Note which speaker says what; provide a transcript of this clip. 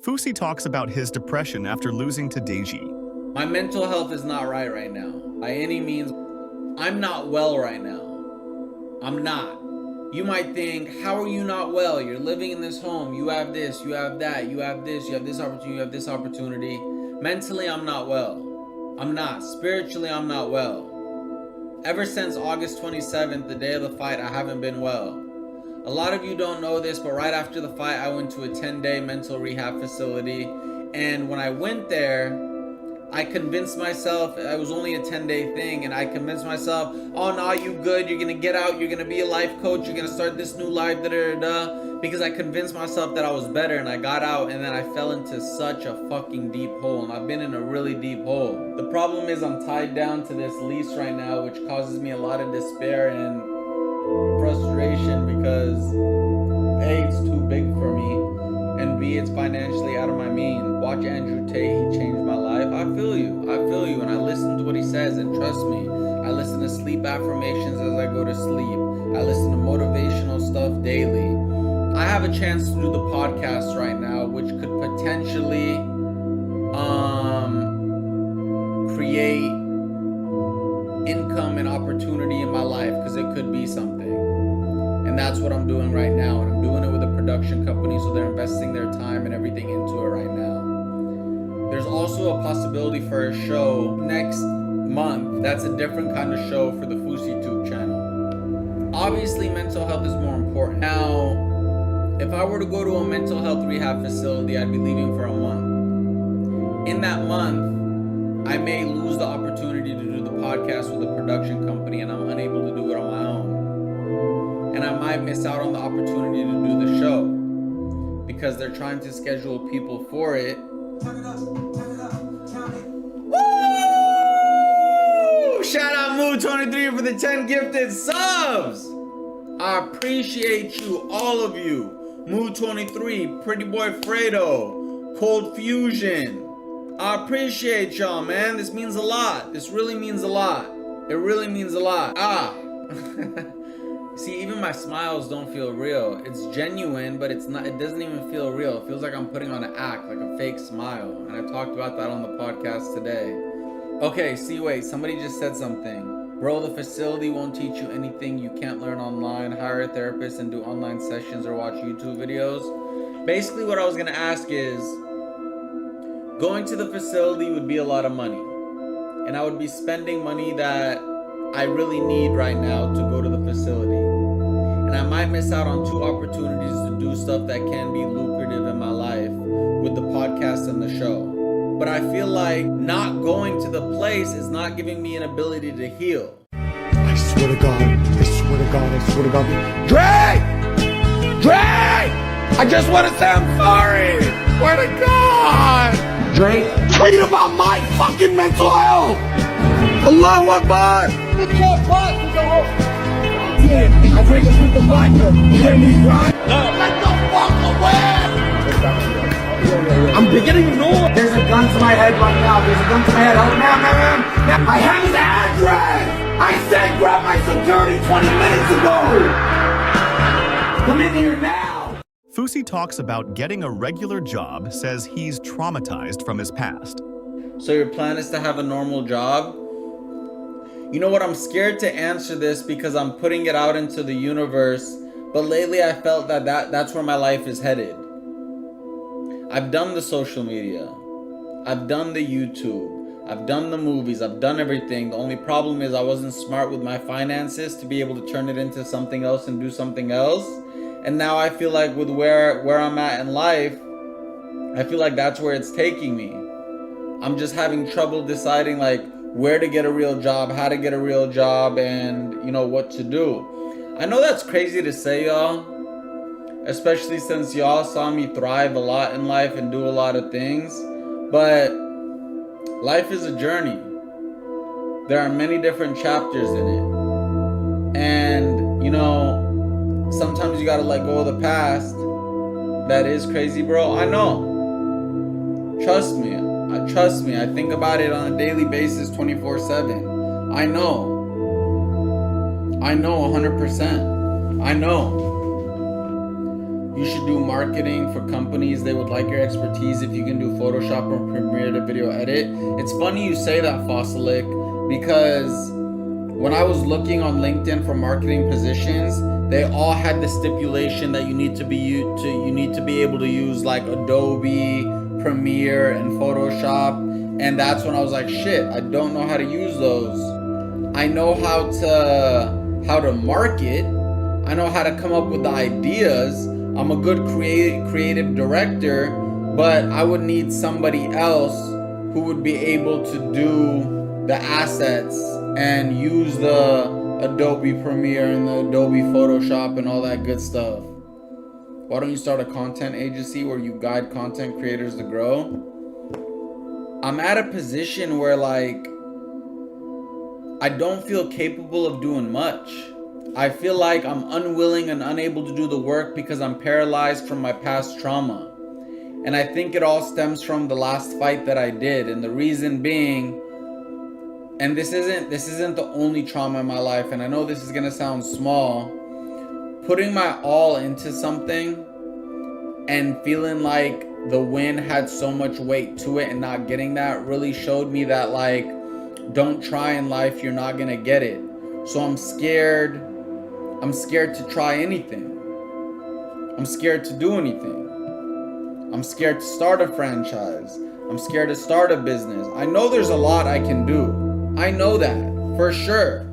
Speaker 1: Fousey talks about his depression after losing to Deji.
Speaker 2: My mental health is not right now. By any means, I'm not well right now. I'm not. You might think, how are you not well? You're living in this home. You have this, you have that, you have this, you have this opportunity, you have this opportunity. Mentally, I'm not well. I'm not. Spiritually, I'm not well. Ever since August 27th, the day of the fight, I haven't been well. A lot of you don't know this, but right after the fight, I went to a 10-day mental rehab facility. And when I went there, I convinced myself, it was only a 10-day thing, and I convinced myself, oh no, you good, you're gonna get out, you're gonna be a life coach, you're gonna start this new life, because I convinced myself that I was better, and I got out, and then I fell into such a fucking deep hole, and I've been in a really deep hole. The problem is I'm tied down to this lease right now, which causes me a lot of despair and frustration because A, it's too big for me, and B, it's financially out of my means. Watch Andrew Tate, he changed my life. I feel you, and I listen to what he says, and trust me, I listen to sleep affirmations as I go to sleep. I listen to motivational stuff daily. I have a chance to do the podcast right now, which could potentially create income and opportunity in my life, because it could be something. And that's what I'm doing right now, and I'm doing it with a production company, so they're investing their time and everything into it right now. There's also a possibility for a show next month. That's a different kind of show for the fouseyTUBE channel. Obviously, mental health is more important. Now, if I were to go to a mental health rehab facility, I'd be leaving for a month. In that month, I may lose the opportunity to do the podcast with a production company, and I'm unable to do it on my own. And I might miss out on the opportunity to do the show because they're trying to schedule people for it. Woo! Shout out Moo23 for the 10 gifted subs. I appreciate you, all of you. Moo23, Pretty Boy Fredo, Cold Fusion. I appreciate y'all, man. This means a lot. This really means a lot. It really means a lot. See, even my smiles don't feel real. It's genuine, but it's not. It doesn't even feel real. It feels like I'm putting on an act, like a fake smile. And I talked about that on the podcast today. Okay, see, wait. Somebody just said something. Bro, the facility won't teach you anything you can't learn online. Hire a therapist and do online sessions or watch YouTube videos. Basically, what I was gonna ask is, going to the facility would be a lot of money. And I would be spending money that I really need right now to go to the facility. And I might miss out on 2 opportunities to do stuff that can be lucrative in my life with the podcast and the show. But I feel like not going to the place is not giving me an ability to heal.
Speaker 3: I swear to God, I swear to God, I swear to God. Dre! I just want to say I'm sorry! Swear to God! Dre, tweet about my fucking mental health! Allahu Akbar! The cat boss is a whole... Yeah, I bring it with the vodka. You hear me, right? Let the fuck away! I'm beginning to know. There's a gun to my head right now. There's a gun to my head. Oh, man. I have his address! I said grab my security 20 minutes ago! Come in here now!
Speaker 1: Fousey talks about getting a regular job, says he's traumatized from his past.
Speaker 2: So your plan is to have a normal job? You know what, I'm scared to answer this because I'm putting it out into the universe, but lately I felt that's where my life is headed. I've done the social media. I've done the YouTube. I've done the movies. I've done everything. The only problem is I wasn't smart with my finances to be able to turn it into something else and do something else. And now I feel like with where I'm at in life, I feel like that's where it's taking me. I'm just having trouble deciding like where to get a real job, how to get a real job, and you know what to do. I know that's crazy to say, y'all, especially since y'all saw me thrive a lot in life and do a lot of things, but life is a journey. There are many different chapters in it, and you know, sometimes you gotta let go of the past. That is crazy, bro. I know. Trust me. I think about it on a daily basis, 24/7. I know 100%. I know. You should do marketing for companies. They would like your expertise if you can do Photoshop or Premiere to video edit. It's funny you say that, Fossilic, because when I was looking on LinkedIn for marketing positions, they all had the stipulation that you need to be able to use like Adobe, Premiere, and Photoshop. And that's when I was like, shit, I don't know how to use those. I know how to market. I know how to come up with the ideas. I'm a good creative director, but I would need somebody else who would be able to do the assets and use the Adobe Premiere and the Adobe Photoshop and all that good stuff. Why don't you start a content agency where you guide content creators to grow? I'm at a position where like I don't feel capable of doing much. I feel like I'm unwilling and unable to do the work because I'm paralyzed from my past trauma. And I think it all stems from the last fight that I did. And the reason being, and this isn't the only trauma in my life, and I know this is gonna sound small, putting my all into something and feeling like the win had so much weight to it and not getting that really showed me that like, don't try in life, you're not gonna get it. So I'm scared to try anything. I'm scared to do anything. I'm scared to start a franchise. I'm scared to start a business. I know there's a lot I can do. I know that for sure.